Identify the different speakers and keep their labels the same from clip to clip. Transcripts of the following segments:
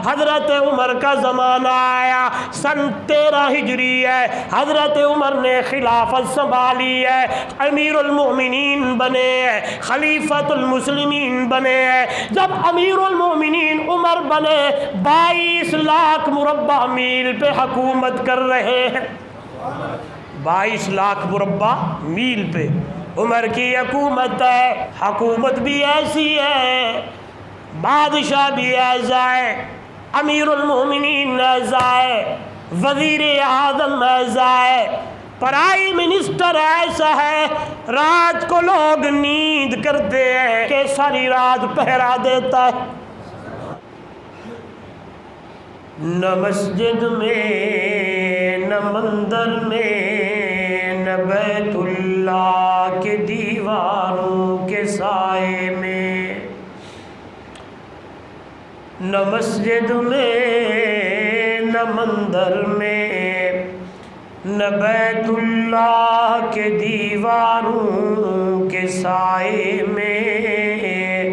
Speaker 1: حضرت عمر کا زمانہ آیا، سن 13 ہجری ہے، حضرت عمر نے خلافت سنبھالی ہے، امیر المؤمنین بنے ہیں، خلیفۃ المسلمین بنے ہیں۔ جب امیر المؤمنین عمر بنے 22 لاکھ مربع میل پہ حکومت کر رہے ہیں، 22 لاکھ مربع میل پہ عمر کی حکومت ہے۔ حکومت بھی ایسی ہے، بادشاہ بھی ایسا ہے، امیر المؤمنین ایسا ہے، وزیر اعظم ایسا ہے، پرائم منسٹر ایسا ہے، رات کو لوگ نیند کرتے ہیں کہ ساری رات پہرا دیتا ہے۔ نہ مسجد میں نہ مندر میں نہ بیت اللہ کے دیواروں کے سائے میں، نہ مسجد میں نہ مندر میں نہ بیت اللہ کے دیواروں کے سائے میں،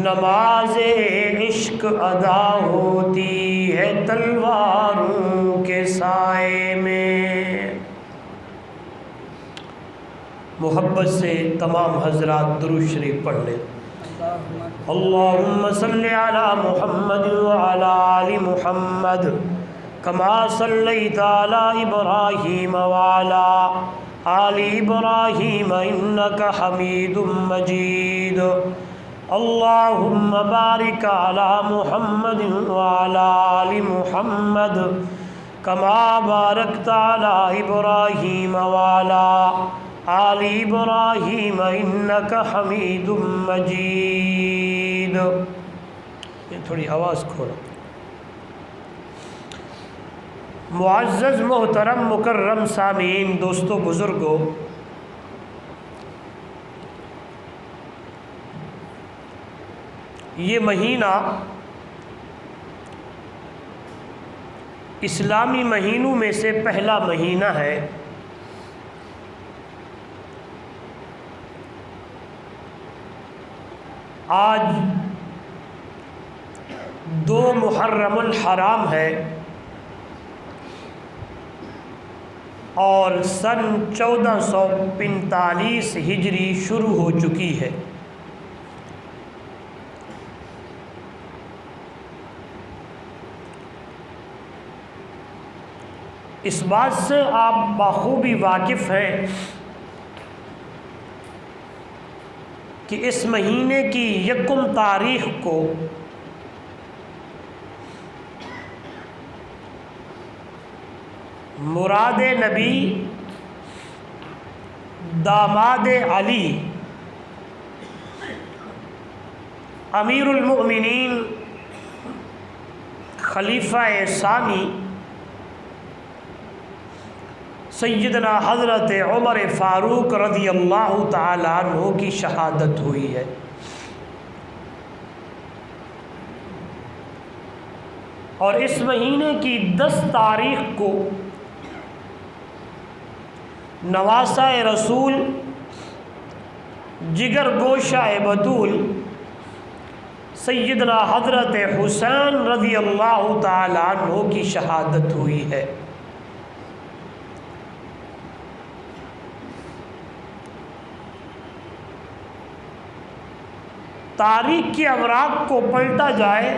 Speaker 1: نماز عشق ادا ہوتی ہے تلواروں کے سائے میں۔ محبت سے تمام حضرات درود شریف پڑھ لیں۔ اللہم صلی علی محمد وعلی آل محمد کما صلیت علی ابراہیم وعلی آل ابراہیم انک حمید مجید۔ اللہم بارک علی محمد وعلی آل محمد کما بارکت علی ابراہیم وعلی آل ابراہیم انک حمید مجید۔ یہ تھوڑی آواز کھولا۔ معزز محترم مکرم سامعین، دوستو بزرگو، یہ مہینہ اسلامی مہینوں میں سے پہلا مہینہ ہے۔ آج 2 محرم الحرام ہے اور سن 1445 ہجری شروع ہو چکی ہے۔ اس بات سے آپ بخوبی واقف ہیں کہ اس مہینے کی 1 تاریخ کو مراد نبی داماد علی امیر المؤمنین خلیفہ ثانی سیدنا حضرت عمر فاروق رضی اللہ تعالیٰ عنہ کی شہادت ہوئی ہے۔ اور اس مہینے کی 10 تاریخ کو نواسہ رسول جگر گوشہ بطول سیدنا حضرت حسین رضی اللہ تعالیٰ عنہ کی شہادت ہوئی ہے۔ تاریخ کے اوراق کو پلٹا جائے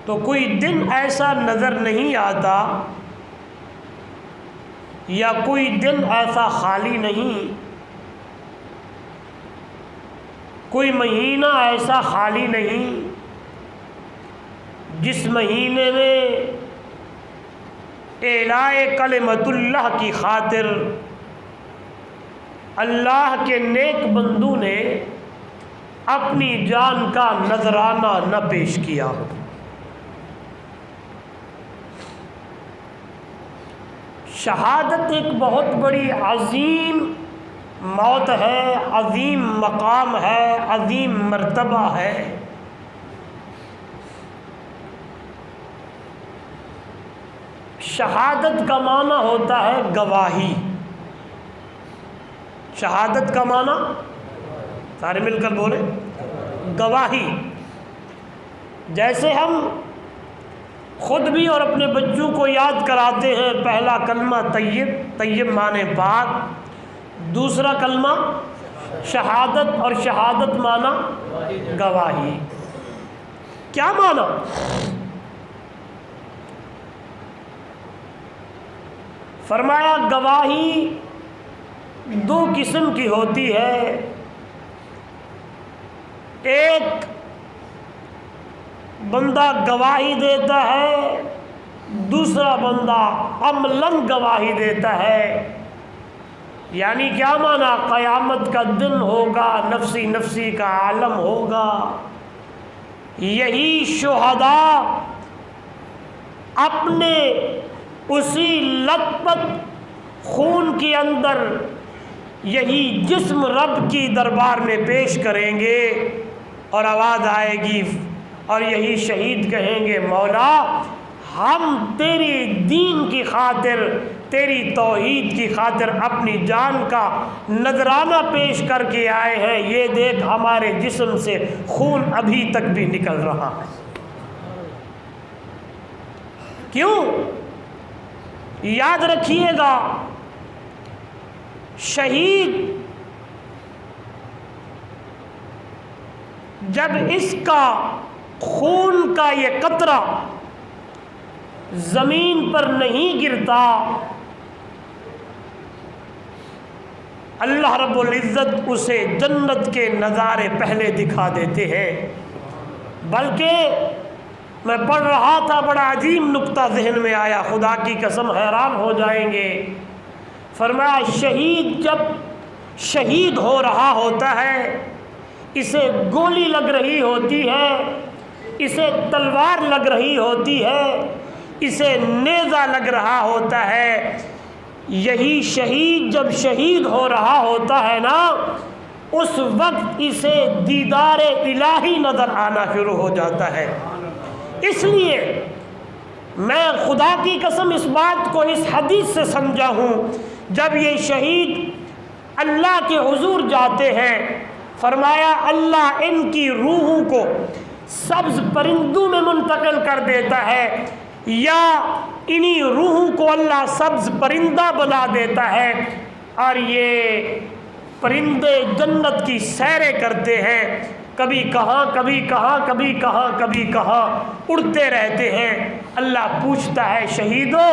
Speaker 1: تو کوئی دن ایسا نظر نہیں آتا یا کوئی دن ایسا خالی نہیں، کوئی مہینہ ایسا خالی نہیں جس مہینے میں اعلاء کلمت اللہ کی خاطر اللہ کے نیک بندوں نے اپنی جان کا نذرانہ نہ پیش کیا ہو۔ شہادت ایک بہت بڑی عظیم موت ہے، عظیم مقام ہے، عظیم مرتبہ ہے۔ شہادت کا معنی ہوتا ہے گواہی۔ شہادت کا معنی سارے مل کر بولے، گواہی، جیسے ہم خود بھی اور اپنے بچوں کو یاد کراتے ہیں، پہلا کلمہ طیب، طیب معنی پاک، دوسرا کلمہ شہادت، اور شہادت معنی گواہی۔ کیا معنی؟ فرمایا گواہی دو قسم کی ہوتی ہے، ایک بندہ گواہی دیتا ہے، دوسرا بندہ عملاً گواہی دیتا ہے۔ یعنی کیا معنی؟ قیامت کا دن ہوگا، نفسی نفسی کا عالم ہوگا، یہی شہداء اپنے اسی لت پت خون کے اندر یہی جسم رب کی دربار میں پیش کریں گے، اور آواز آئے گی اور یہی شہید کہیں گے مولا ہم تیری دین کی خاطر، تیری توحید کی خاطر اپنی جان کا نذرانہ پیش کر کے آئے ہیں، یہ دیکھ ہمارے جسم سے خون ابھی تک بھی نکل رہا ہے۔ کیوں؟ یاد رکھیے گا، شہید جب اس کا خون کا یہ قطرہ زمین پر نہیں گرتا، اللہ رب العزت اسے جنت کے نظارے پہلے دکھا دیتے ہیں۔ بلکہ میں پڑھ رہا تھا، بڑا عظیم نقطہ ذہن میں آیا، خدا کی قسم حیران ہو جائیں گے۔ فرمایا شہید جب شہید ہو رہا ہوتا ہے، اسے گولی لگ رہی ہوتی ہے، اسے تلوار لگ رہی ہوتی ہے، اسے نیزہ لگ رہا ہوتا ہے، یہی شہید جب شہید ہو رہا ہوتا ہے نا، اس وقت اسے دیدار الہی نظر آنا شروع ہو جاتا ہے۔ اس لیے میں خدا کی قسم اس بات کو اس حدیث سے سمجھا ہوں، جب یہ شہید اللہ کے حضور جاتے ہیں، فرمایا اللہ ان کی روحوں کو سبز پرندوں میں منتقل کر دیتا ہے، یا انہی روحوں کو اللہ سبز پرندہ بنا دیتا ہے، اور یہ پرندے جنت کی سیریں کرتے ہیں، کبھی کہاں کبھی کہاں کبھی کہاں کبھی کہاں اڑتے رہتے ہیں۔ اللہ پوچھتا ہے شہیدوں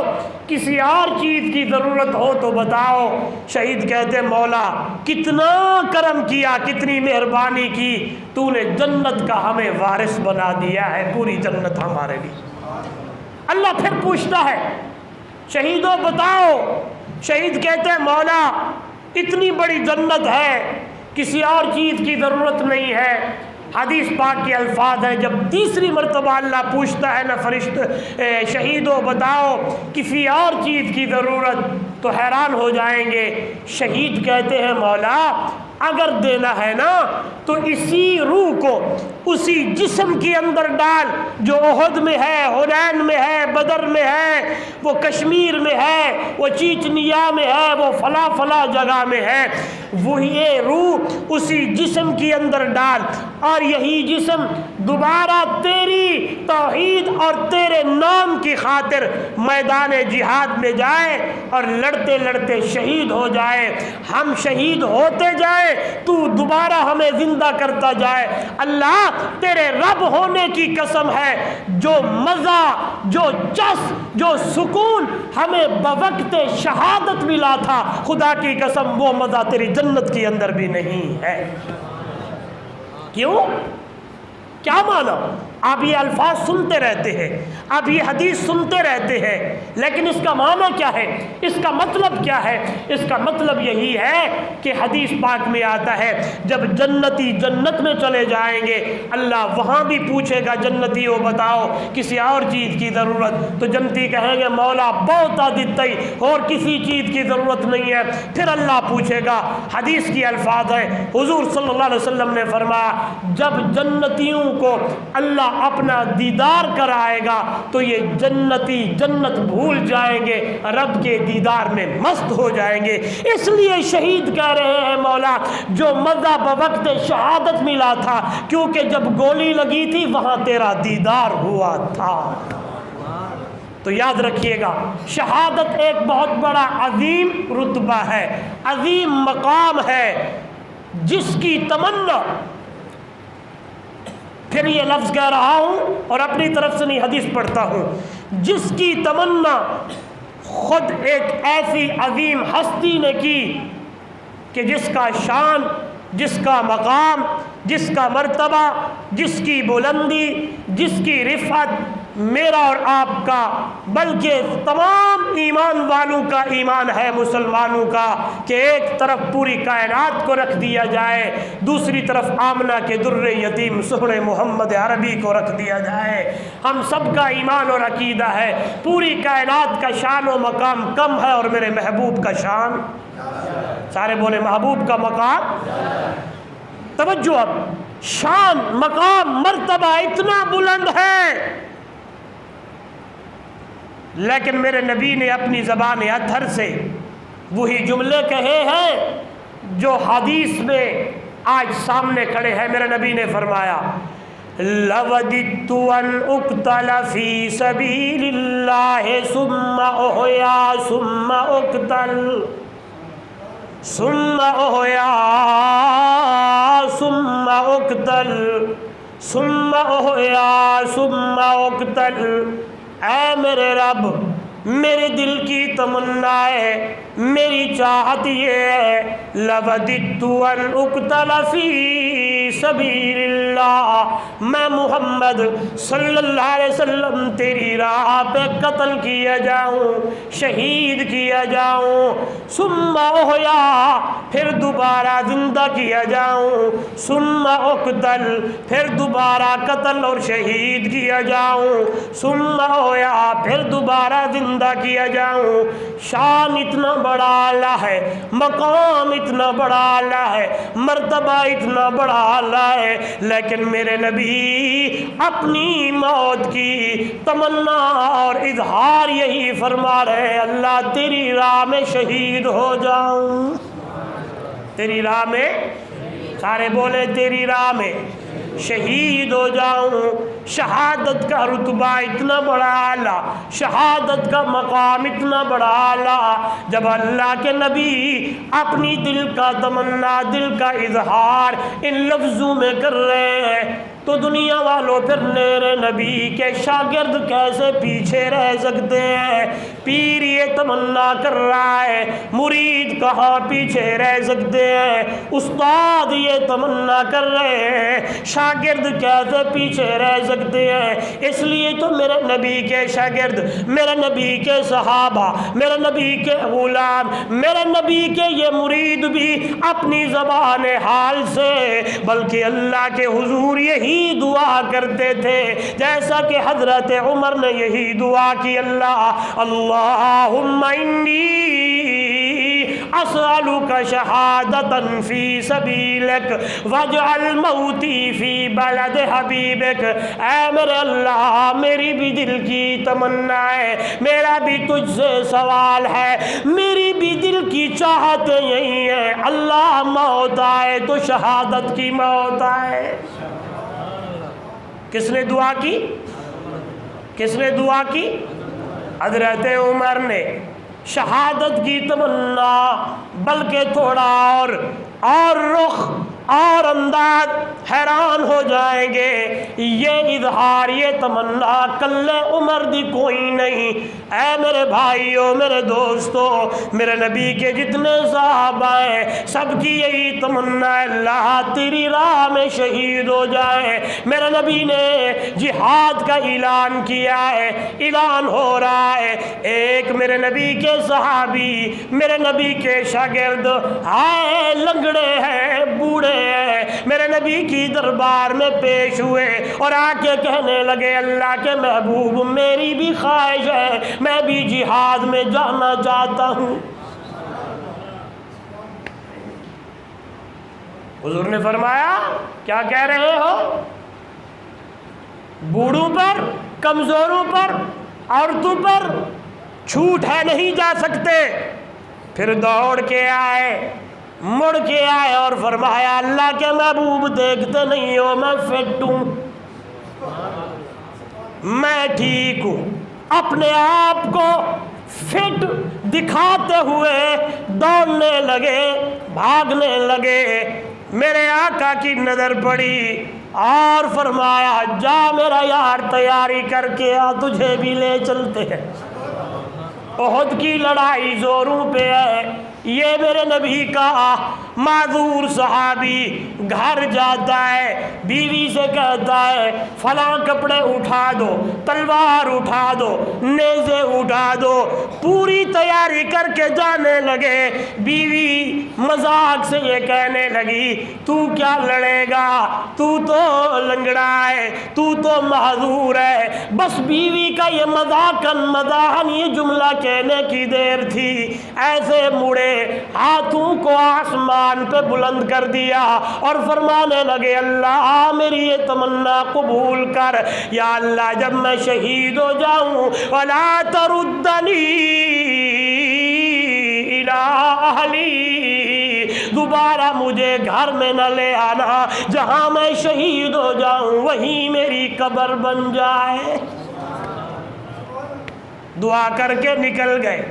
Speaker 1: کسی اور چیز کی ضرورت ہو تو بتاؤ۔ شہید کہتے مولا کتنا کرم کیا، کتنی مہربانی کی، تو نے جنت کا ہمیں وارث بنا دیا ہے، پوری جنت ہمارے لیے۔ اللہ پھر پوچھتا ہے شہیدوں بتاؤ۔ شہید کہتے ہیں مولا اتنی بڑی جنت ہے، کسی اور چیز کی ضرورت نہیں ہے۔ حدیث پاک کے الفاظ ہیں، جب تیسری مرتبہ اللہ پوچھتا ہے نا شہیدوں بتاؤ کسی اور چیز کی ضرورت، تو حیران ہو جائیں گے۔ شہید کہتے ہیں مولا اگر دینا ہے نا تو اسی روح کو اسی جسم کے اندر ڈال جو احد میں ہے، حنین میں ہے، بدر میں ہے، وہ کشمیر میں ہے، وہ چیچنیا میں ہے، وہ فلاں فلاں جگہ میں ہے، وہی روح اسی جسم کے اندر ڈال، اور یہی جسم دوبارہ تیری توحید اور تیرے نام کی خاطر میدان جہاد میں جائے اور لڑتے لڑتے شہید ہو جائے، ہم شہید ہوتے جائیں تو دوبارہ ہمیں زندہ کرتا جائے۔ اللہ تیرے رب ہونے کی قسم ہے، جو مزہ، جو چس، جو سکون ہمیں بوقت شہادت ملا تھا، خدا کی قسم وہ مزہ تیری جنت کے اندر بھی نہیں ہے۔ کیوں؟ کیا مانا؟ آپ یہ الفاظ سنتے رہتے ہیں، آپ یہ حدیث سنتے رہتے ہیں، لیکن اس کا معنی کیا ہے؟ اس کا مطلب کیا ہے؟ اس کا مطلب یہی ہے کہ حدیث پاک میں آتا ہے جب جنتی جنت میں چلے جائیں گے، اللہ وہاں بھی پوچھے گا جنتیوں بتاؤ کسی اور چیز کی ضرورت، تو جنتی کہیں گے مولا بہت دیتے اور کسی چیز کی ضرورت نہیں ہے۔ پھر اللہ پوچھے گا، حدیث کی الفاظ ہے، حضور صلی اللہ علیہ وسلم نے فرمایا جب جنتیوں کو اللہ اللہ اپنا دیدار کرائے گا تو یہ جنتی جنت بھول جائیں گے، رب کے دیدار میں مست ہو جائیں گے۔ اس لیے شہید کہہ رہے ہیں مولا جو مزہ بوقت شہادت ملا تھا، کیونکہ جب گولی لگی تھی وہاں تیرا دیدار ہوا تھا۔ تو یاد رکھیے گا، شہادت ایک بہت بڑا عظیم رتبہ ہے، عظیم مقام ہے، جس کی تمنا، پھر یہ لفظ کہہ رہا ہوں اور اپنی طرف سے نہیں حدیث پڑھتا ہوں، جس کی تمنا خود ایک ایسی عظیم ہستی نے کی کہ جس کا شان، جس کا مقام، جس کا مرتبہ، جس کی بلندی، جس کی رفعت میرا اور آپ کا بلکہ تمام ایمان والوں کا ایمان ہے، مسلمانوں کا، کہ ایک طرف پوری کائنات کو رکھ دیا جائے، دوسری طرف آمنہ کے در یتیم سہر محمد عربی کو رکھ دیا جائے۔ ہم سب کا ایمان اور عقیدہ ہے پوری کائنات کا شان و مقام کم ہے اور میرے محبوب کا شان، سارے بولے محبوب کا مقام، توجہ، اب شان، مقام، مرتبہ اتنا بلند ہے، لیکن میرے نبی نے اپنی زبان اطہر سے وہی جملے کہے ہیں جو حدیث میں آج سامنے کھڑے ہیں۔ میرے نبی نے فرمایا لَوَدِدْتُ أَنْ أُقْتَلَ فِي سَبِيلِ اللَّهِ ثُمَّ أُحْيَا ثُمَّ أُقْتَلَ ثُمَّ أُحْيَا ثُمَّ أُقْتَلَ ثُمَّ أُحْيَا ثُمَّ أُقْتَلَ۔ اے میرے رب، میرے دل کی تمنا ہے، میری چاہت یہ ہے، لَوَدِدْتُ أَنْ أُقْتَلَ فِي سَبِيلِ اللَّهِ، میں محمد صلی اللہ علیہ وسلم تیری راہ پہ قتل کیا جاؤں، شہید کیا جاؤں، ثم احیا، پھر دوبارہ زندہ کیا جاؤں، ثم اقتل، پھر دوبارہ قتل اور شہید کیا جاؤں، ثم احیا، پھر دوبارہ زندہ کیا جاؤں۔ شان اتنا بڑا اعلیٰ ہے، مقام اتنا بڑا اعلیٰ ہے، مرتبہ اتنا بڑا اعلیٰ ہے، لیکن میرے نبی اپنی موت کی تمنا اور اظہار یہی فرما رہے ہیں، اللہ تیری راہ میں شہید ہو جاؤں، تیری راہ میں، سارے بولے تیری راہ میں شہید ہو جاؤں۔ شہادت کا رتبہ اتنا بڑا اعلیٰ، شہادت کا مقام اتنا بڑا اعلیٰ، جب اللہ کے نبی اپنی دل کا تمنا، دل کا اظہار ان لفظوں میں کر رہے ہیں تو دنیا والوں پھر میرے نبی کے شاگرد کیسے پیچھے رہ سکتے ہیں؟ پیر یہ تمنا کر رہا ہے، مرید کہاں پیچھے رہ سکتے ہیں؟ استاد یہ تمنا کر رہے ہیں، شاگرد کیسے پیچھے رہ سکتے ہیں؟ اس لیے تو میرے نبی کے شاگرد، میرے نبی کے صحابہ، میرے نبی کے غلام، میرے نبی کے یہ مرید بھی اپنی زبان حال سے بلکہ اللہ کے حضور یہی دعا کرتے تھے، جیسا کہ حضرت عمر نے یہی دعا کی، اللہم انی اسألک شہادتا فی سبیلک واجعل موتی فی بلد حبیبک۔ اے میرے اللہ، میری بھی دل کی تمنا ہے، میرا بھی تجھ سے سوال ہے، میری بھی دل کی چاہت یہی ہے، اللہ موت آئے تو شہادت کی موت آئے۔ کس نے دعا کی؟ کس نے دعا کی؟ حضرت عمر نے شہادت کی تمنا، بلکہ تھوڑا اور رخ اور انداز، حیران ہو جائیں گے، یہ اظہار، یہ تمنا کلے عمر دی کوئی نہیں۔ اے میرے بھائیوں، میرے دوستوں، میرے نبی کے جتنے صحابہ ہیں سب کی یہی تمنا ہے، اللہ تیری راہ میں شہید ہو جائے۔ میرے نبی نے جہاد کا اعلان کیا ہے، اعلان ہو رہا ہے، ایک میرے نبی کے صحابی، میرے نبی کے شاگرد، ہائے لنگڑے ہیں، بوڑھے ہیں، میرے نبی کی دربار میں پیش ہوئے اور آ کے کہنے لگے، اللہ کے محبوب، میری بھی خواہش ہے، میں بھی جہاد میں جانا چاہتا ہوں۔ حضور نے فرمایا، کیا کہہ رہے ہو؟ بوڑھوں پر، کمزوروں پر، عورتوں پر چھوٹ ہے، نہیں جا سکتے۔ پھر دوڑ کے آئے، مڑ کے آئے اور فرمایا اللہ کے محبوب دیکھتے نہیں ہو میں فٹ ہوں، میں ٹھیک ہوں۔ اپنے آپ کو فٹ دکھاتے ہوئے دوڑنے لگے، بھاگنے لگے۔ میرے آقا کی نظر پڑی اور فرمایا جا میرا یار تیاری کر کے آ، تجھے بھی لے چلتے ہیں۔ احد کی لڑائی زوروں پہ ہے۔ یہ میرے نبی کا معذور صحابی گھر جاتا ہے، بیوی سے کہتا ہے فلاں کپڑے اٹھا دو، تلوار اٹھا دو، نیزے اٹھا دو، پوری تیاری کر کے جانے لگے۔ بیوی مذاق سے یہ کہنے لگی تو کیا لڑے گا، تو تو لنگڑا ہے، تو تو معذور ہے۔ بس بیوی کا یہ مذاقاً یہ جملہ کہنے کی دیر تھی، ایسے مڑے ہاتھوں کو آسمان پہ بلند کر دیا اور فرمانے لگے اللہ میری یہ تمنا قبول کر، یا اللہ جب میں شہید ہو جاؤں ولا تردنی الی اہلی، دوبارہ مجھے گھر میں نہ لے آنا، جہاں میں شہید ہو جاؤں وہیں میری قبر بن جائے۔ دعا کر کے نکل گئے،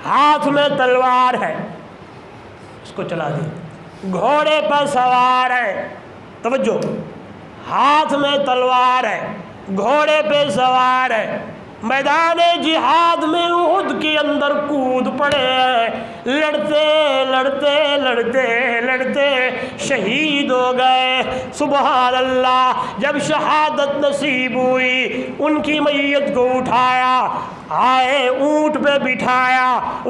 Speaker 1: ہاتھ میں تلوار ہے، اس کو چلا دی، گھوڑے پر سوار ہے، توجہ، ہاتھ میں تلوار ہے، گھوڑے پہ سوار ہے، میدان جہاد میں احد کے اندر کود پڑے ہیں، لڑتے لڑتے لڑتے لڑتے شہید ہو گئے۔ سبحان اللہ، جب شہادت نصیب ہوئی ان کی میت کو اٹھایا، آئے اونٹ پہ بٹھایا،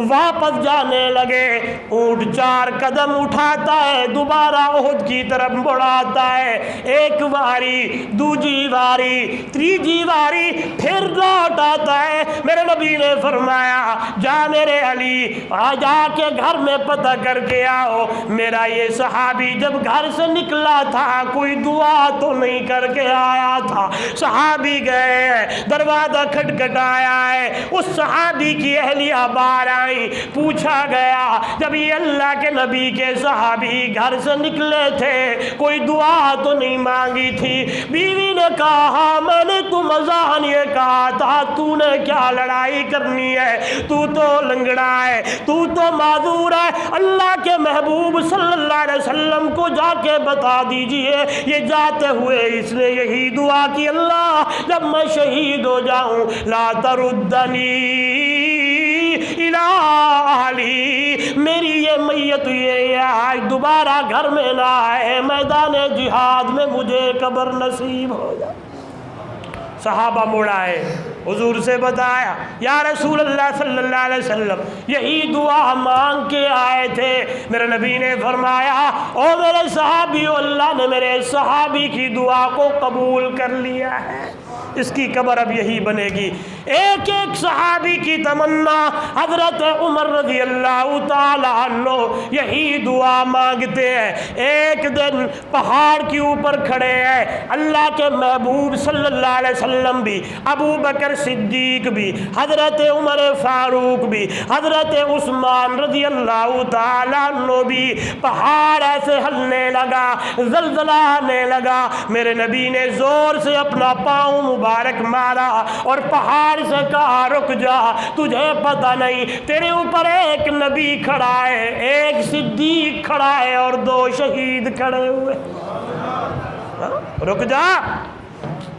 Speaker 1: واپس جانے لگے۔ اونٹ 4 قدم اٹھاتا ہے، دوبارہ احد کی طرف بڑھاتا ہے، ایک باری، دوسری باری، تیسری باری، پھر لوٹ آتا ہے۔ میرے نبی نے فرمایا جا میرے علی، جا کے گھر میں پتہ کر کے آؤ میرا یہ صحابی جب گھر سے نکلا تھا کوئی دعا تو نہیں کر کے آیا تھا۔ صحابی گئے ہیں، دروازہ کھٹکھٹایا ہے، اس صحابی کی اہلیہ باہر آئی، پوچھا گیا جب یہ اللہ کے نبی کے صحابی گھر سے نکلے تھے کوئی دعا تو نہیں مانگی تھی؟ بیوی نے کہا ہاں میں نے تو مزاحن یہ کہا تھا، تو نے کیا لڑائی کرنی ہے، تو تو لنگڑا ہے، تو تو معذور ہے، اللہ کے محبوب صلی اللہ علیہ وسلم کو جا کے بتا دیجئے۔ یہ جاتے ہوئے اس نے یہی دعا کی اللہ جب میں شہید ہو جاؤں لا تردنی الی اہلی، میری یہ میت یہ آج دوبارہ گھر میں نہ آئے، میدان جہاد میں مجھے قبر نصیب ہو جائے۔ صحابہ مڑائے، حضور سے بتایا یا رسول اللہ صلی اللہ علیہ وسلم یہی دعا مانگ کے آئے تھے۔ میرے نبی نے فرمایا او میرے صحابیو، اللہ نے میرے صحابی کی دعا کو قبول کر لیا ہے، اس کی قبر اب یہی بنے گی۔ ایک ایک صحابی کی تمنا، حضرت عمر رضی اللہ تعالی عنہ یہی دعا مانگتے ہیں۔ ایک دن پہاڑ کے اوپر کھڑے ہیں، اللہ کے محبوب صلی اللہ علیہ وسلم بھی، ابو بکر صدیق بھی، حضرت عمر فاروق بھی، حضرت عثمان رضی اللہ تعالی عنہ بھی۔ پہاڑ ایسے ہلنے لگا، زلزلہ آنے لگا، میرے نبی نے زور سے اپنا پاؤں مبارک مارا اور پہاڑ سے کہا رک جا، تجھے پتہ نہیں تیرے اوپر ایک نبی کھڑا ہے، ایک صدیق کھڑا ہے اور 2 شہید کھڑے ہوئے، رک جا۔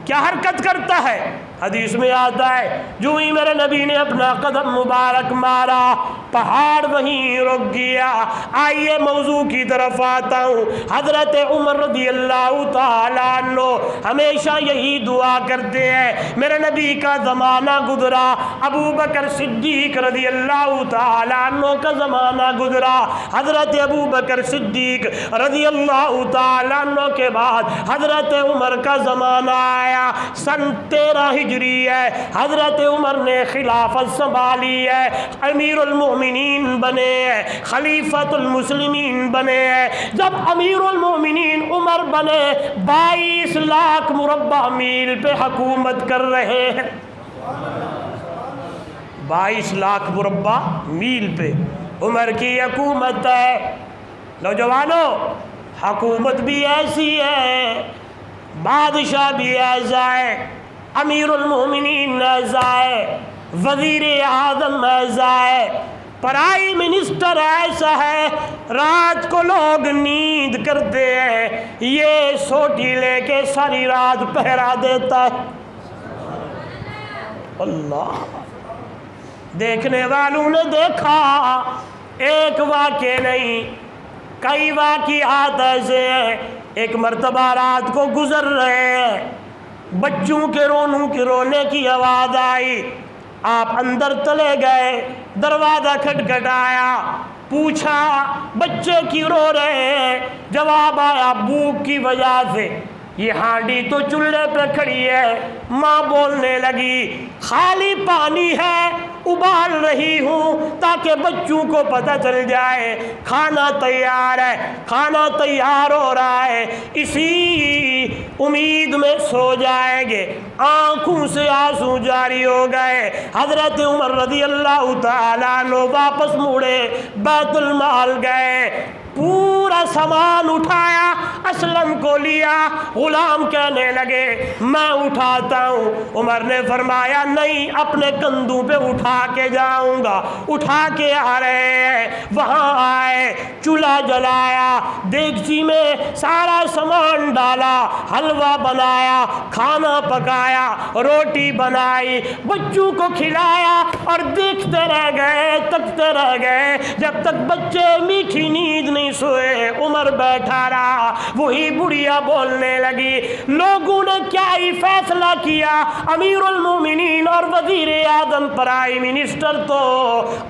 Speaker 1: کیا حرکت کرتا ہے؟ حدیث میں آتا ہے جو ہی میرے نبی نے اپنا قدم مبارک مارا پہاڑ وہیں رک گیا۔ آئیے موضوع کی طرف آتا ہوں۔ حضرت عمر رضی اللہ تعالیٰ عنہ ہمیشہ یہی دعا کرتے ہیں۔ میرے نبی کا زمانہ گزرا، ابو بکر صدیق رضی اللہ تعالیٰ عنہ کا زمانہ گزرا، حضرت ابو بکر صدیق رضی اللہ تعالیٰ عنہ کے بعد حضرت عمر کا زمانہ آیا۔ سن 13 ہجری ہجری ہے، حضرت عمر نے خلافت سنبھالی ہے، امیر المؤمنین بنے ہیں، خلیفۃ المسلمین بنے ہیں۔ جب امیر المؤمنین عمر بنے 22 لاکھ مربع میل پہ حکومت کر رہے ہیں، 22 لاکھ مربع میل پہ عمر کی حکومت ہے۔ نوجوانوں، حکومت بھی ایسی ہے، بادشاہ بھی ایسا ہے، امیر المؤمنین ایسا ہے، وزیر اعظم ایسا ہے، پرائم منسٹر ایسا ہے، رات کو لوگ نیند کرتے ہیں، یہ سوٹی لے کے ساری رات پہرا دیتا ہے۔ اللہ، دیکھنے والوں نے دیکھا، ایک واقعہ نہیں کئی واقعات ایسے ہیں۔ ایک مرتبہ رات کو گزر رہے ہیں، بچوں کے رونے کی آواز آئی، آپ اندر چلے گئے، دروازہ کھٹکھٹایا، پوچھا بچے کیوں رو رہے ہیں؟ جواب آیا بھوک کی وجہ سے۔ یہ ہانڈی تو چولہے پہ کھڑی ہے، ماں بولنے لگی خالی پانی ہے، ابال رہی ہوں تاکہ بچوں کو پتہ چل جائے کھانا تیار ہے، کھانا تیار ہو رہا ہے، اسی امید میں سو جائیں گے۔ آنکھوں سے آنسو جاری ہو گئے۔ حضرت عمر رضی اللہ تعالیٰ عنہ واپس مڑے، بیت المال گئے، پورا سامان اٹھایا، اسلم کو لیا، غلام کہنے لگے میں اٹھاتا ہوں۔ عمر نے فرمایا نہیں، اپنے کندھوں پہ اٹھا کے جاؤں گا۔ اٹھا کے آ رہے ہیں، وہاں آئے، چولہا جلایا، دیگچی میں سارا سامان ڈالا، حلوہ بنایا، کھانا پکایا، روٹی بنائی، بچوں کو کھلایا، اور دیکھتے رہ گئے، تکتے رہ گئے جب تک بچے میٹھی نیند نہیں سوئے۔ عمر بیٹھا رہا، وہی بڑھیا بولنے لگی لوگوں نے کیا ہی فیصلہ کیا، امیر المومنین اور وزیر اعظم پرائم منسٹر تو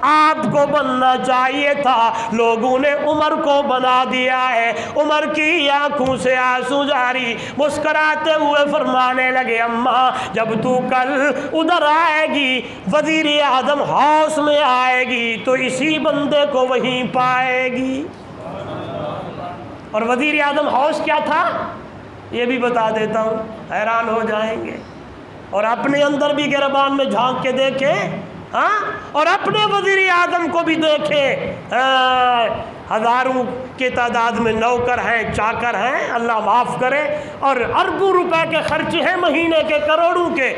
Speaker 1: آپ کو بننا چاہیے تھا، لوگوں نے عمر کو بنا دیا ہے۔ عمر کی آنکھوں سے آنسو جاری، مسکراتے ہوئے فرمانے لگے اماں جب تو کل ادھر آئے گی، وزیر اعظم ہاؤس میں آئے گی تو اسی بندے کو وہیں پائے گی۔ اور وزیر اعظم ہاؤس کیا تھا یہ بھی بتا دیتا ہوں، حیران ہو جائیں گے۔ اور اپنے اندر بھی گربان میں جھانک کے دیکھیں، ہاں، اور اپنے وزیر اعظم کو بھی دیکھیں، ہزاروں کی تعداد میں نوکر ہیں، چاکر ہیں، اللہ معاف کرے، اور اربوں روپے کے خرچ ہیں مہینے کے، کروڑوں کے،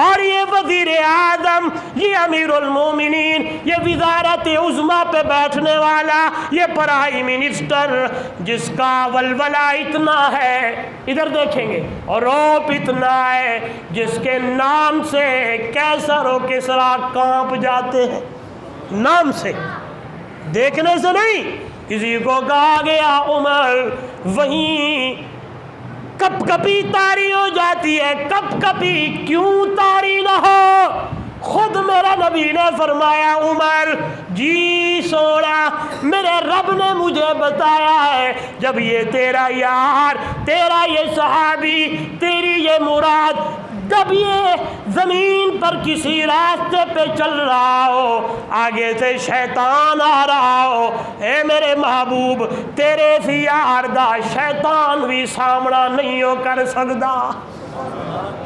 Speaker 1: اور یہ وزیر اعظم، یہ امیر المومنین، یہ وزارت عظمیٰ پہ بیٹھنے والا، یہ پرائم منسٹر جس کا ولولہ اتنا ہے، ادھر دیکھیں گے، اور روپ اتنا ہے جس کے نام سے کیسر و کسریٰ کانپ جاتے ہیں، نام سے، دیکھنے سے نہیں۔ کسی کو کہا گیا عمر، وہیں کپ کپی طاری ہو جاتی ہے، کپ کپی کیوں طاری نہ ہو؟ خود میرا نبی نے فرمایا عمر جی سونا، میرے رب نے مجھے بتایا ہے جب یہ تیرا یار، تیرا یہ صحابی، تیری یہ مراد، جب یہ زمین پر کسی راستے پہ چل رہا ہو، آگے سے شیطان آ رہا ہو، اے میرے محبوب تیرے سے یار دا شیطان بھی سامنا نہیں ہو کر سکتا،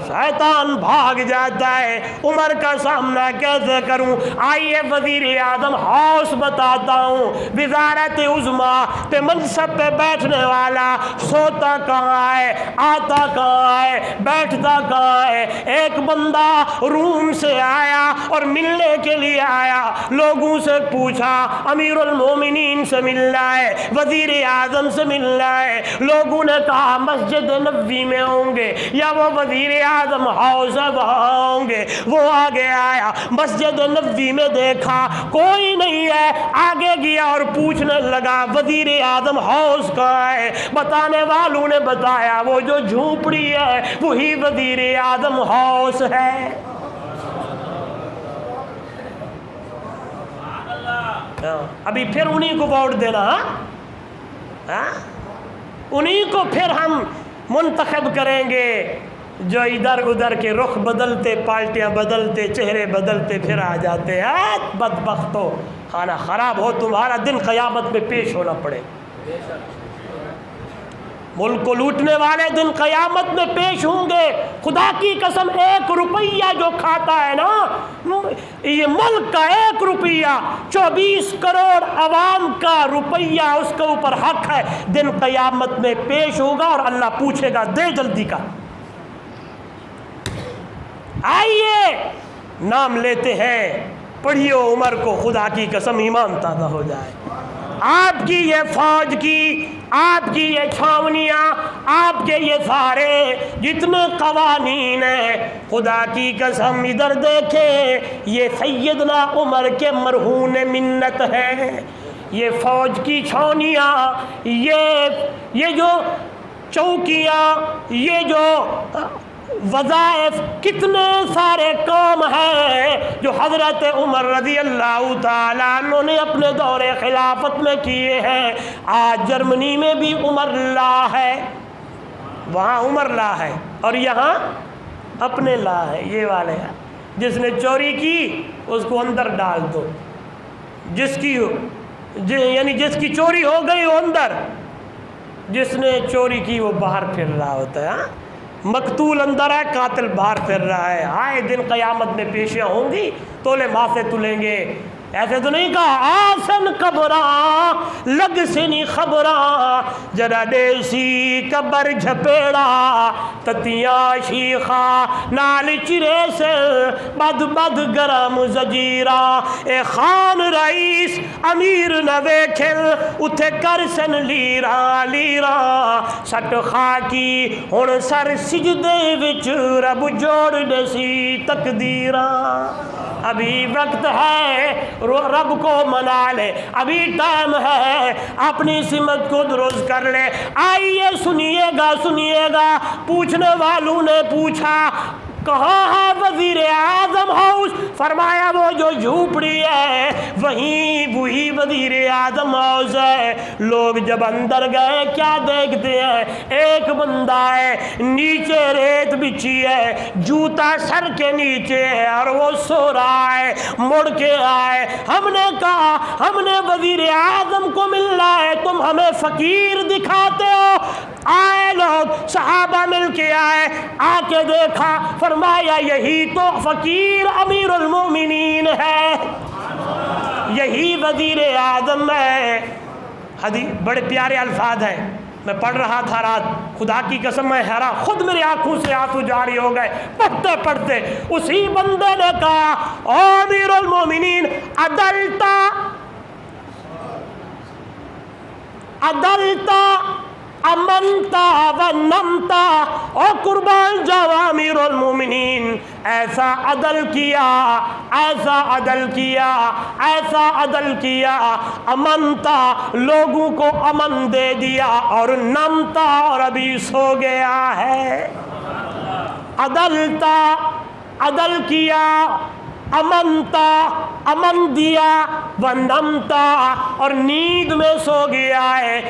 Speaker 1: شیطان بھاگ جاتا ہے۔ عمر کا سامنا کیسے کروں؟ آئیے وزیر اعظم ہاؤس بتاتا ہوں، وزارت عظمیٰ پہ منصب پہ بیٹھنے والا سوتا کہاں ہے، آتا کہاں ہے، بیٹھتا کہاں ہے؟ ایک بندہ روم سے آیا اور ملنے کے لیے آیا، لوگوں سے پوچھا امیر المومنین سے ملنا ہے، وزیر اعظم سے ملنا ہے، لوگوں نے کہا مسجد نبوی میں ہوں گے، یا وہ وزیر اعظم ہاؤس ہے وہاں ہوں گے۔ وہ آگے آیا، مسجد نبوی میں دیکھا کوئی نہیں ہے، آگے گیا اور پوچھنے لگا وزیر اعظم ہاؤس کہاں ہے؟ بتانے والوں نے بتایا وہ جو جھونپڑی ہے وہی وزیر اعظم ہاؤس ہے۔ ابھی پھر انہی کو ووٹ دینا، ہاں انہی کو پھر ہم منتخب کریں گے، جو ادھر ادھر کے رخ بدلتے، پالٹیاں بدلتے، چہرے بدلتے پھر آ جاتے ہیں۔ بدبختو، کھانا خراب ہو تمہارا دن قیامت میں پیش ہونا پڑے۔ ملک کو لوٹنے والے دن قیامت میں پیش ہوں گے۔ خدا کی قسم 1 روپیہ جو کھاتا ہے نا، یہ ملک کا 1 روپیہ 24 کروڑ عوام کا روپیہ اس کے اوپر حق ہے، دن قیامت میں پیش ہوگا اور اللہ پوچھے گا دے جلدی کا۔ آئیے نام لیتے ہیں، پڑھیے عمر کو، خدا کی قسم ایمان تازہ ہو جائے۔ آپ کی یہ فوج کی، آپ کی یہ چھاونیاں، آپ کے یہ سارے جتنے قوانین ہیں، خدا کی قسم ادھر دیکھیں، یہ سیدنا عمر کے مرہون منت ہے۔ یہ فوج کی چھاونیاں، یہ جو چوکیاں، یہ جو وظائف، کتنے سارے کام ہیں جو حضرت عمر رضی اللہ تعالیٰ عنہ نے اپنے دور خلافت میں کیے ہیں۔ آج جرمنی میں بھی عمر لا ہے، وہاں عمر لا ہے، اور یہاں اپنے لا ہے۔ یہ والے ہیں، جس نے چوری کی اس کو اندر ڈال دو، جس کی چوری ہو گئی وہ اندر، جس نے چوری کی وہ باہر پھر رہا ہوتا ہے۔ مقتول اندر ہے، قاتل باہر پھر رہا ہے۔ آئے دن قیامت میں پیشیاں ہوں گی، تولے ماں سے تلیں گے۔ ایسے تو نہیں کہا آسن قبراں لگ سنی خبراں، جرا دیسی قبر جھپیڑا، تتیاں شیخا نال چرے سے بد بد گرم زجیرا، اے خان رئیس امیر نہ ویکھل اتھے کر سن لیرا لیرا، سٹ خاکی ہن سر سجدے وچ رب جوڑ دسی تقدیراں۔ ابھی وقت ہے رب کو منا لے، ابھی ٹائم ہے اپنی سمت کو درست کر لے۔ آئیے سنیے گا، پوچھنے والوں نے پوچھا کہاں ہے وزیر اعظم ہاؤس؟ فرمایا وہ جو جھوپڑی ہے وہی وزیر اعظم ہاؤس ہے۔ لوگ جب اندر گئے کیا دیکھتے ہیں؟ ایک بندہ ہے، نیچے ریت بچھی ہے، جوتا سر کے نیچے ہے اور وہ سو رہا ہے۔ مڑ کے آئے، ہم نے کہا ہم نے وزیر اعظم کو ملنا ہے، تم ہمیں فقیر دکھاتے ہو۔ آئے لوگ، صحابہ مل کے آئے، آ کے دیکھا، فرمایا یہی تو فقیر امیر المومنین ہے، یہی وزیر اعظم ہے۔ حدیث بڑے پیارے الفاظ ہیں، میں پڑھ رہا تھا رات، خدا کی قسم میں حیران، خود میری آنکھوں سے آنسو جاری ہو گئے پڑھتے پڑھتے۔ اسی بندے نے کہا امیر المومنین عدلتا امنتا و نمتا، او قربان جاوا امیر المومنین، ایسا عدل کیا، ایسا عدل کیا، ایسا عدل کیا، امنتا لوگوں کو امن دے دیا، اور نمتا اور ابھی سو گیا ہے۔ عدلتا عدل کیا، امنتا امن دیا، ونمتا اور نیند میں سو گیا ہے۔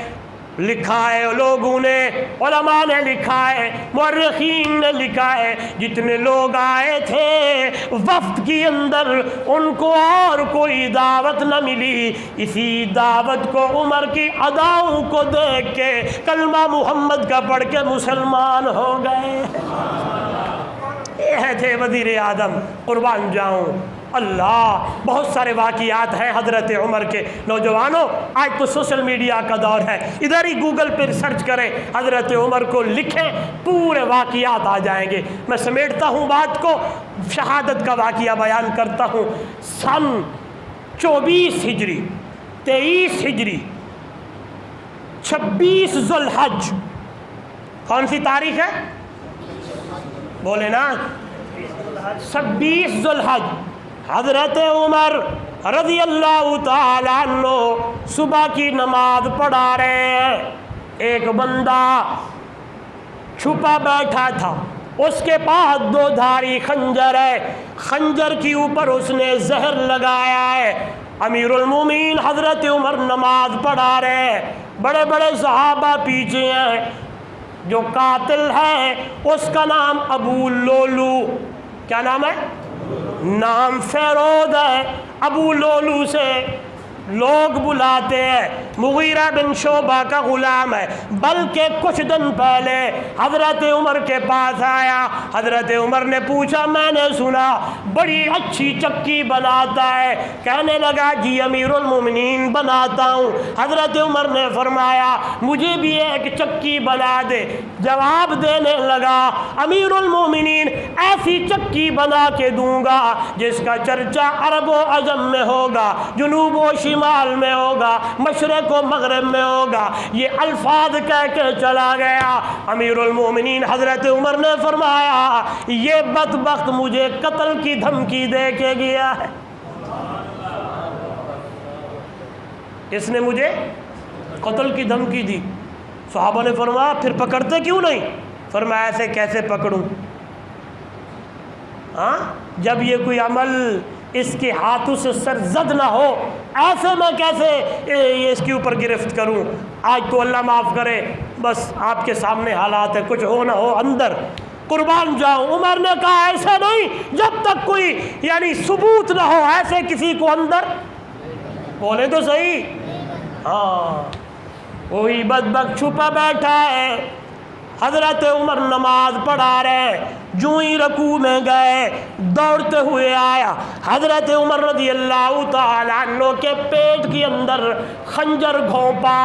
Speaker 1: لکھا ہے لوگوں نے، علماء نے لکھا ہے، مورخین نے لکھا ہے، جتنے لوگ آئے تھے وفد کی اندر ان کو اور کوئی دعوت نہ ملی، اسی دعوت کو عمر کی اداؤں کو دیکھ کے کلمہ محمد کا پڑھ کے مسلمان ہو گئے۔ یہ تھے وزیر اعظم، قربان جاؤں اللہ۔ بہت سارے واقعات ہیں حضرت عمر کے۔ نوجوانوں، آج تو سوشل میڈیا کا دور ہے، ادھر ہی گوگل پہ سرچ کریں، حضرت عمر کو لکھیں، پورے واقعات آ جائیں گے۔ میں سمیٹتا ہوں بات کو، شہادت کا واقعہ بیان کرتا ہوں۔ سن 24 ہجری، 23 ہجری، 26 ذو الحج، کون سی تاریخ ہے؟ بولے نا، 26 ذو الحج، حضرت عمر رضی اللہ تعالیٰ عنہ صبح کی نماز پڑھا رہے ہیں۔ ایک بندہ چھپا بیٹھا تھا، اس کے پاس 2 دھاری خنجر ہے، خنجر کے اوپر اس نے زہر لگایا ہے۔ امیر المومنین حضرت عمر نماز پڑھا رہے ہیں، بڑے بڑے صحابہ پیچھے ہیں۔ جو قاتل ہے اس کا نام ابو لولو، کیا نام ہے؟ نام فیروز ہے۔ ابو لولو سے لوگ بلاتے ہیں، مغیرہ بن شعبہ کا غلام ہے، بلکہ کچھ دن پہلے حضرت عمر کے پاس آیا۔ حضرت عمر نے پوچھا میں نے سنا بڑی اچھی چکی بناتا ہے، کہنے لگا جی امیر المومنین بناتا ہوں۔ حضرت عمر نے فرمایا مجھے بھی ایک چکی بنا دے۔ جواب دینے لگا امیر المومنین ایسی چکی بنا کے دوں گا جس کا چرچا عرب و عجم میں ہوگا، جنوب و شمال میں ہوگا، مشرق و مغرب میں ہوگا۔ یہ الفاظ کہہ کے چلا گیا۔ امیر المومنین حضرت عمر نے فرمایا یہ بدبخت مجھے قتل کی دھمکی دے کے گیا ہے، اس نے مجھے قتل کی دھمکی دی۔ صحابہ نے فرمایا پھر پکڑتے کیوں نہیں؟ فرمایا ایسے کیسے پکڑوں؟ ہاں جب یہ کوئی عمل اس کے ہاتھوں سے سرزد نہ ہو، ایسے میں کیسے اس کے اوپر گرفت کروں؟ آج تو اللہ معاف کرے بس آپ کے سامنے حالات ہے، کچھ ہو نہ ہو اندر قربان جاؤں۔ عمر نے کہا ایسے نہیں، جب تک کوئی یعنی ثبوت نہ ہو ایسے کسی کو اندر بولے تو صحیح۔ ہاں وہی بدبخت چھپا بیٹھا ہے۔ حضرت عمر نماز پڑھا رہے، جو ہی رکوع میں گئے دوڑتے ہوئے آیا۔ حضرت عمر رضی اللہ تعالی عنہ کے پیٹ کے اندر خنجر گھونپا،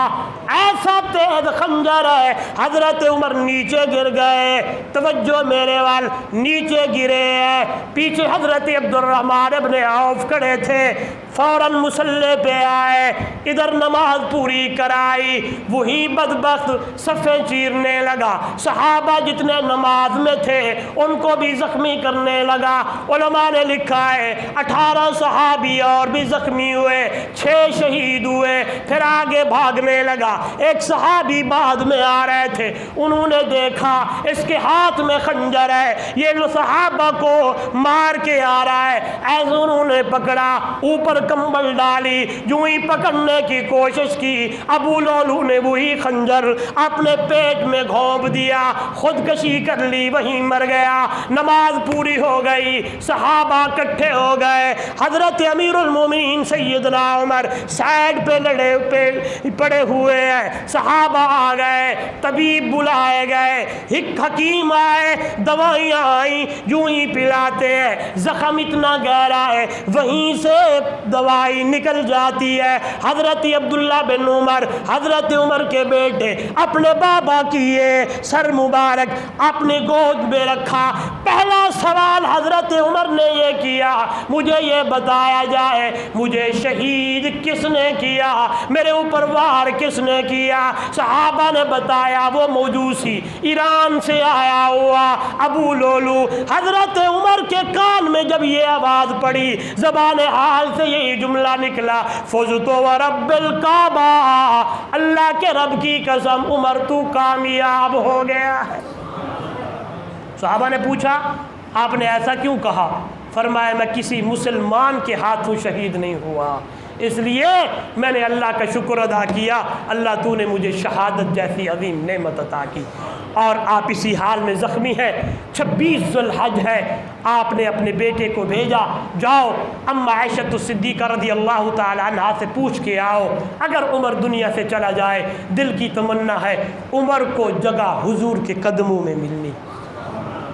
Speaker 1: ایسا تیز خنجر ہے حضرت عمر نیچے گر گئے۔ توجہ میرے وال، نیچے گرے ہیں۔ پیچھے حضرت عبد الرحمن ابن عوف کھڑے تھے، فوراً مصلی پہ آئے، ادھر نماز پوری کرائی۔ وہی بدبخت صفیں چیرنے لگا، صحابہ جتنے نماز میں تھے ان کو بھی زخمی کرنے لگا۔ علماء نے لکھا ہے 18 صحابی اور بھی زخمی ہوئے، 6 شہید ہوئے۔ پھر آگے بھاگنے لگا۔ ایک صحابی بعد میں آ رہے تھے، انہوں نے دیکھا اس کے ہاتھ میں خنجر ہے، یہ لو صحابہ کو مار کے آ رہا ہے۔ ایسے انہوں نے پکڑا، اوپر کمبل ڈالی، جو ہی پکڑنے کی کوشش کی ابو لولو نے وہی خنجر اپنے پیٹ میں گھونپ دیا، خودکشی کر لی، وہیں مر گیا۔ نماز پوری ہو گئی، صحابہ اکٹھے ہو گئے۔ حضرت امیر المومنین سیدنا عمر سائیڈ پہ لڑے پڑے ہوئے ہیں، صحابہ آ گئے، طبیب بلائے گئے، حکیم آئے، دوائیاں آئیں، جو ہی پلاتے ہیں، زخم اتنا گہرا ہے وہیں سے دوائی نکل جاتی ہے۔ حضرت عبداللہ بن عمر، حضرت عمر کے بیٹے، اپنے بابا کی یہ سر مبارک اپنی گود میں رکھا۔ پہلا سوال حضرت عمر نے یہ کیا مجھے یہ بتایا جائے مجھے شہید کس نے کیا، میرے اوپر وار کس نے کیا؟ صحابہ نے بتایا وہ موجوسی ایران سے آیا ہوا ابو لولو۔ حضرت عمر کے کان میں جب یہ آواز پڑی، زبان حال سے یہی جملہ نکلا فزت ورب الکعبہ، اللہ کے رب کی قسم عمر تو کامیاب ہو گیا ہے۔ صحابہ نے پوچھا آپ نے ایسا کیوں کہا؟ فرمایا میں کسی مسلمان کے ہاتھوں شہید نہیں ہوا، اس لیے میں نے اللہ کا شکر ادا کیا، اللہ تو نے مجھے شہادت جیسی عظیم نعمت عطا کی۔ اور آپ اسی حال میں زخمی ہیں، 26 ذو الحج ہے، آپ نے اپنے بیٹے کو بھیجا جاؤ اما عائشہ صدیقہ رضی اللہ تعالی عنہا سے پوچھ کے آؤ، اگر عمر دنیا سے چلا جائے دل کی تمنا ہے عمر کو جگہ حضور کے قدموں میں ملنی،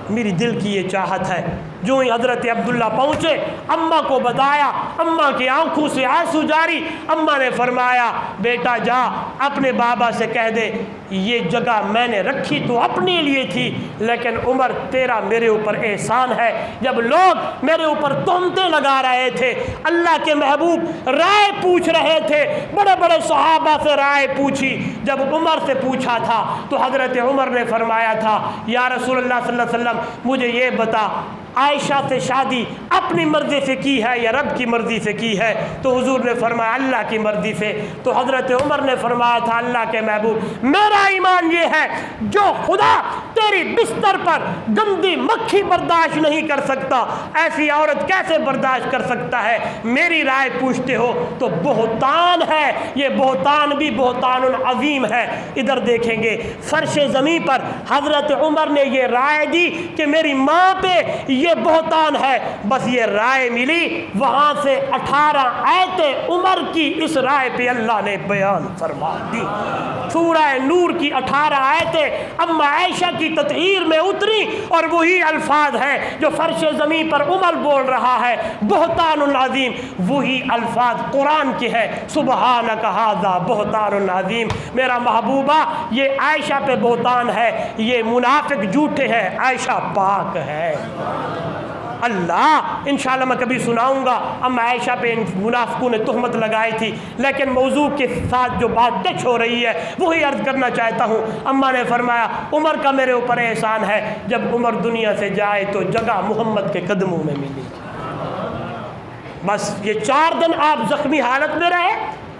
Speaker 1: میری دل کی یہ چاہت ہے۔ جو ہی حضرت عبداللہ پہنچے، اماں کو بتایا، اماں کی آنکھوں سے آنسو جاری۔ اماں نے فرمایا بیٹا جا اپنے بابا سے کہہ دے یہ جگہ میں نے رکھی تو اپنے لیے تھی، لیکن عمر تیرا میرے اوپر احسان ہے، جب لوگ میرے اوپر تہمتیں لگا رہے تھے، اللہ کے محبوب رائے پوچھ رہے تھے، بڑے بڑے صحابہ سے رائے پوچھی، جب عمر سے پوچھا تھا تو حضرت عمر نے فرمایا تھا یا رسول اللہ صلی اللہ علیہ وسلم مجھے یہ بتا عائشہ سے شادی اپنی مرضی سے کی ہے یا رب کی مرضی سے کی ہے؟ تو حضور نے فرمایا اللہ کی مرضی سے۔ تو حضرت عمر نے فرمایا تھا اللہ کے محبوب میرا ایمان یہ ہے جو خدا تیری بستر پر گندی مکھی برداشت نہیں کر سکتا ایسی عورت کیسے برداشت کر سکتا ہے؟ میری رائے پوچھتے ہو تو بہتان ہے، یہ بہتان بھی بہتان عظیم ہے۔ ادھر دیکھیں گے فرش زمین پر حضرت عمر نے یہ رائے دی کہ میری ماں پہ یہ بہتان ہے، بس یہ رائے ملی، وہاں سے 18 آیتیں عمر کی اس رائے پہ اللہ نے بیان فرما دی۔ سورہ نور کی 18 آیتیں اما عائشہ کی تطہیر میں اتری اور وہی الفاظ ہیں جو فرش زمین پر عمر بول رہا ہے، بہتان عظیم، وہی الفاظ قرآن کے ہیں، سبحانک ھذا بہتان عظیم۔ میرا محبوبہ یہ عائشہ پہ بہتان ہے، یہ منافق جھوٹے ہیں، عائشہ پاک ہے۔ اللہ انشاءاللہ میں کبھی سناؤں گا اما عائشہ پہ ان منافقوں نے تہمت لگائی تھی، لیکن موضوع کے ساتھ جو بات ٹچ ہو رہی ہے وہی عرض کرنا چاہتا ہوں۔ اما نے فرمایا عمر کا میرے اوپر احسان ہے، جب عمر دنیا سے جائے تو جگہ محمد کے قدموں میں ملی۔ بس یہ 4 دن آپ زخمی حالت میں رہے،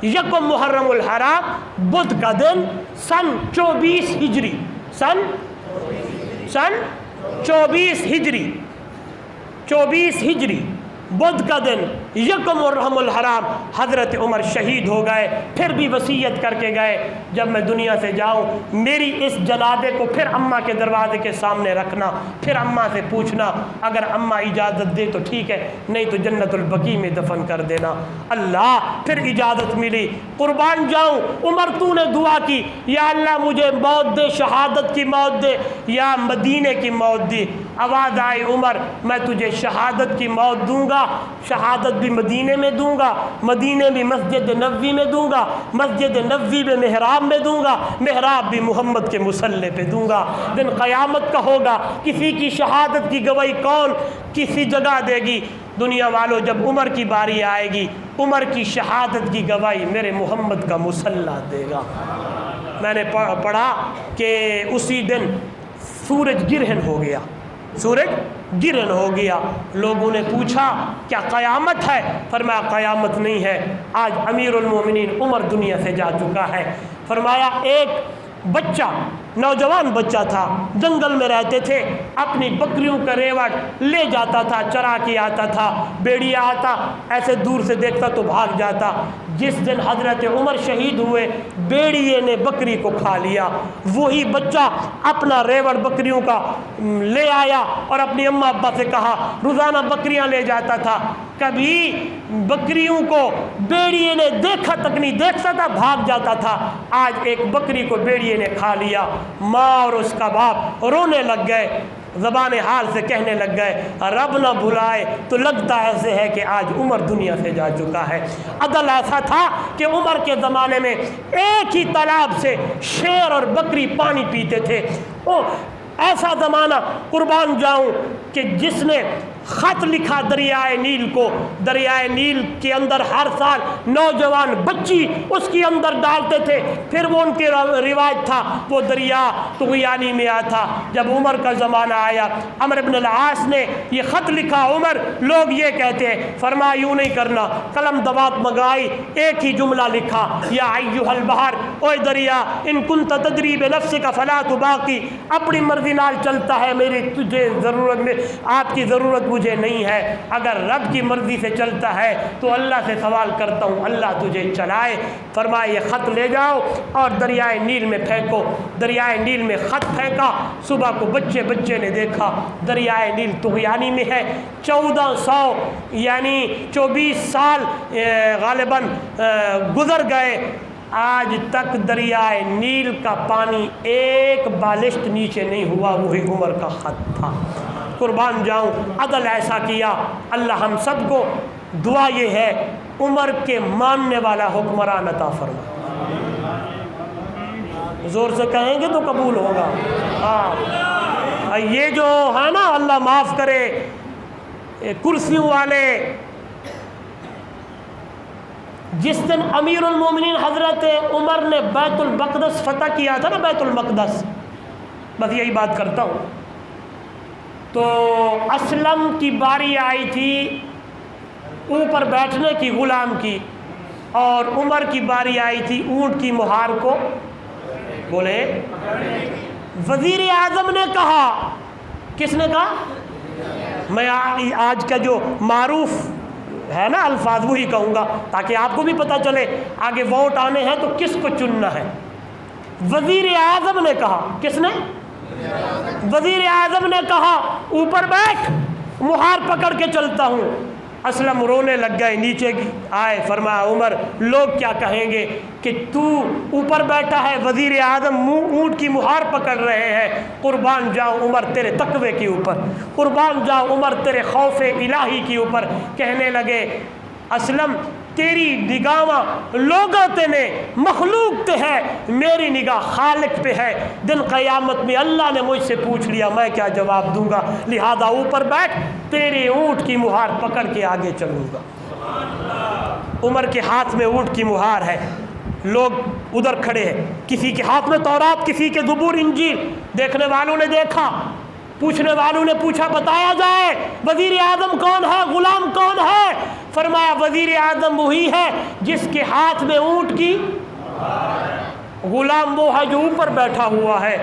Speaker 1: یکم محرم الحرام بدھ کا دن سن 24 ہجری، سن 24 ہجری بدھ کا دن یکم محرم الحرام حضرت عمر شہید ہو گئے۔ پھر بھی وصیت کر کے گئے جب میں دنیا سے جاؤں میری اس جنازے کو پھر اماں کے دروازے کے سامنے رکھنا، پھر اماں سے پوچھنا، اگر اماں اجازت دے تو ٹھیک ہے، نہیں تو جنت البقیع میں دفن کر دینا۔ اللہ پھر اجازت ملی، قربان جاؤں عمر تو نے دعا کی یا اللہ مجھے موت دے، شہادت کی موت دے یا مدینے کی موت دی۔ آواز آئی عمر میں تجھے شہادت کی موت دوں گا، شہادت بھی مدینے میں دوں گا، مدینے بھی مسجد نبوی میں دوں گا، مسجد نبوی میں محراب میں دوں گا، محراب بھی محمد کے مصلی پہ دوں گا۔ دن قیامت کا ہوگا، کسی کی شہادت کی گواہی کون کسی جگہ دے گی؟ دنیا والوں جب عمر کی باری آئے گی عمر کی شہادت کی گواہی میرے محمد کا مصلی دے گا۔ میں نے پڑھا کہ اسی دن سورج گرہن ہو گیا، سورج گرہن ہو گیا۔ لوگوں نے پوچھا کیا قیامت ہے؟ فرمایا قیامت نہیں ہے، آج امیر المومنین عمر دنیا سے جا چکا ہے۔ فرمایا ایک بچہ نوجوان بچہ تھا، جنگل میں رہتے تھے، اپنی بکریوں کا ریوڑ لے جاتا تھا، چرا کے آتا تھا، بیڑیا آتا ایسے دور سے دیکھتا تو بھاگ جاتا۔ جس دن حضرت عمر شہید ہوئے بیڑیے نے بکری کو کھا لیا۔ وہی بچہ اپنا ریوڑ بکریوں کا لے آیا اور اپنی اماں ابا سے کہا، روزانہ بکریاں لے جاتا تھا، کبھی بکریوں کو بیڑیے نے دیکھا تک نہیں، دیکھتا تھا بھاگ جاتا تھا، آج ایک بکری کو بیڑیے نے کھا لیا۔ ماں اور اس کا باپ رونے لگ گئے، زبان حال سے کہنے لگ گئے رب نہ بھلائے تو لگتا ایسے ہے کہ آج عمر دنیا سے جا چکا ہے۔ عدل ایسا تھا کہ عمر کے زمانے میں ایک ہی تالاب سے شیر اور بکری پانی پیتے تھے۔ ایسا زمانہ قربان جاؤں کہ جس نے خط لکھا دریائے نیل کو، دریائے نیل کے اندر ہر سال نوجوان بچی اس کے اندر ڈالتے تھے، پھر وہ ان کے روایت تھا وہ دریا طغیانی میں آتا۔ جب عمر کا زمانہ آیا عمرو بن العاص نے یہ خط لکھا، عمر لوگ یہ کہتے ہیں، فرمایا یوں نہیں کرنا، قلم دوات منگائی، ایک ہی جملہ لکھا، یا ایھا البحر، اوے دریا، ان کنت تدری بنفسک فلا تباقی، اپنی مرضی نال چلتا ہے، میری تجھے ضرورت میں آپ کی ضرورت مجھے نہیں ہے، اگر رب کی مرضی سے چلتا ہے تو اللہ سے سوال کرتا ہوں اللہ تجھے چلائے۔ فرمایا یہ خط لے جاؤ اور دریائے نیل میں پھینکو۔ دریائے نیل میں خط پھینکا، صبح کو بچے نے دیکھا دریائے نیل طغیانی میں ہے۔ 1400 یعنی 24 سال غالباً گزر گئے، آج تک دریائے نیل کا پانی ایک بالشت نیچے نہیں ہوا، وہی عمر کا خط تھا۔ قربان جاؤں عدل ایسا کیا اللہ ہم سب کو، دعا یہ ہے عمر کے ماننے والا حکمران عطا فرما۔ زور سے کہیں گے تو قبول ہوگا۔ ہاں یہ جو ہے نا اللہ معاف کرے کرسیوں والے، جس دن امیر المومنین حضرت عمر نے بیت المقدس فتح کیا تھا نا، بیت المقدس، بس یہی بات کرتا ہوں، تو اسلم کی باری آئی تھی اوپر بیٹھنے کی غلام کی، اور عمر کی باری آئی تھی اونٹ کی مہار کو بولے وزیر اعظم نے کہا، کس نے کہا؟ میں آج کا جو معروف ہے نا الفاظ وہی کہوں گا تاکہ آپ کو بھی پتہ چلے آگے ووٹ آنے ہیں تو کس کو چننا ہے۔ وزیر اعظم نے کہا، کس نے؟ وزیر اعظم نے کہا اوپر بیٹھ، مہار پکڑ کے چلتا ہوں۔ اسلم رونے لگ گئے، نیچے آئے، فرمایا عمر لوگ کیا کہیں گے کہ تو اوپر بیٹھا ہے، وزیر اعظم اونٹ کی مہار پکڑ رہے ہیں۔ قربان جاؤ عمر تیرے تقوی کے اوپر، قربان جاؤ عمر تیرے خوف الہی کے اوپر۔ کہنے لگے اسلم تیری نگاہ لوگوں تے نے مخلوق تے ہے، میری نگاہ خالق پہ ہے۔ دن قیامت میں اللہ نے مجھ سے پوچھ لیا میں کیا جواب دوں گا، لہذا اوپر بیٹھ، تیرے اونٹ کی مہار پکڑ کے آگے چلوں گا۔ عمر کے ہاتھ میں اونٹ کی مہار ہے، لوگ ادھر کھڑے ہیں، کسی کے ہاتھ میں تورات، کسی کے زبور انجیل۔ دیکھنے والوں نے دیکھا، پوچھنے والوں نے پوچھا بتایا جائے وزیر اعظم کون ہے، غلام کون ہے؟ فرمایا وزیر اعظم وہی ہے جس کے ہاتھ میں اونٹ کی، غلام وہ ہے جو اوپر بیٹھا ہوا ہے۔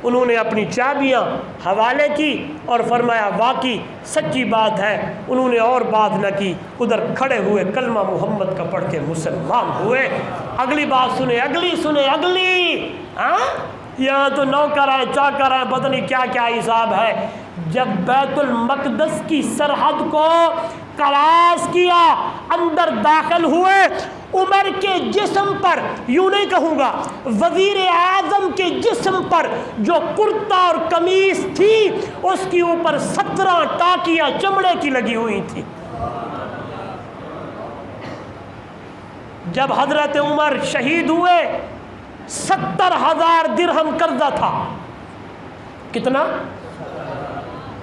Speaker 1: انہوں نے اپنی چابیاں حوالے کی اور فرمایا واقعی سچی بات ہے۔ انہوں نے اور بات نہ کی، ادھر کھڑے ہوئے کلمہ محمد کا پڑھ کے مسلمان ہوئے۔ اگلی بات سنیں، اگلی سنیں، اگلی یہاں تو نوکر ہے، چاکر ہے، پتہ نہیں کیا کیا حساب ہے۔ جب بیت المقدس کی سرحد کو کراس کیا، اندر داخل ہوئے، عمر کے جسم پر، یوں نہیں کہوں گا، وزیر اعظم کے جسم پر جو کرتا اور قمیص تھی اس کے اوپر 17 ٹاکیاں چمڑے کی لگی ہوئی تھی۔ جب حضرت عمر شہید ہوئے 70,000 درہم قرضہ تھا۔ کتنا؟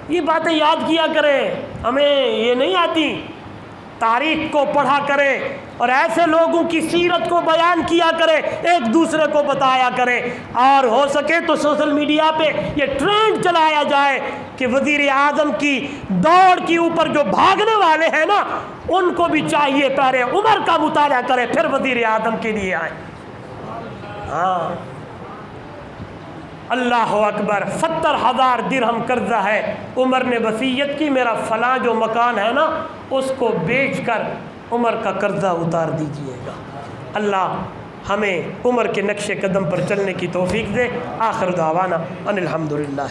Speaker 1: یہ باتیں یاد کیا کریں، ہمیں یہ نہیں آتی، تاریخ کو پڑھا کریں اور ایسے لوگوں کی سیرت کو بیان کیا کریں، ایک دوسرے کو بتایا کریں، اور ہو سکے تو سوشل میڈیا پہ یہ ٹرینڈ چلایا جائے کہ وزیر اعظم کی دوڑ کے اوپر جو بھاگنے والے ہیں نا ان کو بھی چاہیے پہلے عمر کا مطالعہ کریں پھر وزیر اعظم کے لیے آئیں۔ ہاں اللہ اکبر، 70,000 درہم قرضہ ہے۔ عمر نے وصیت کی میرا فلاں جو مکان ہے نا اس کو بیچ کر عمر کا قرضہ اتار دیجئے گا۔ اللہ ہمیں عمر کے نقش قدم پر چلنے کی توفیق دے۔ آخر دعوانا ان الحمدللہ۔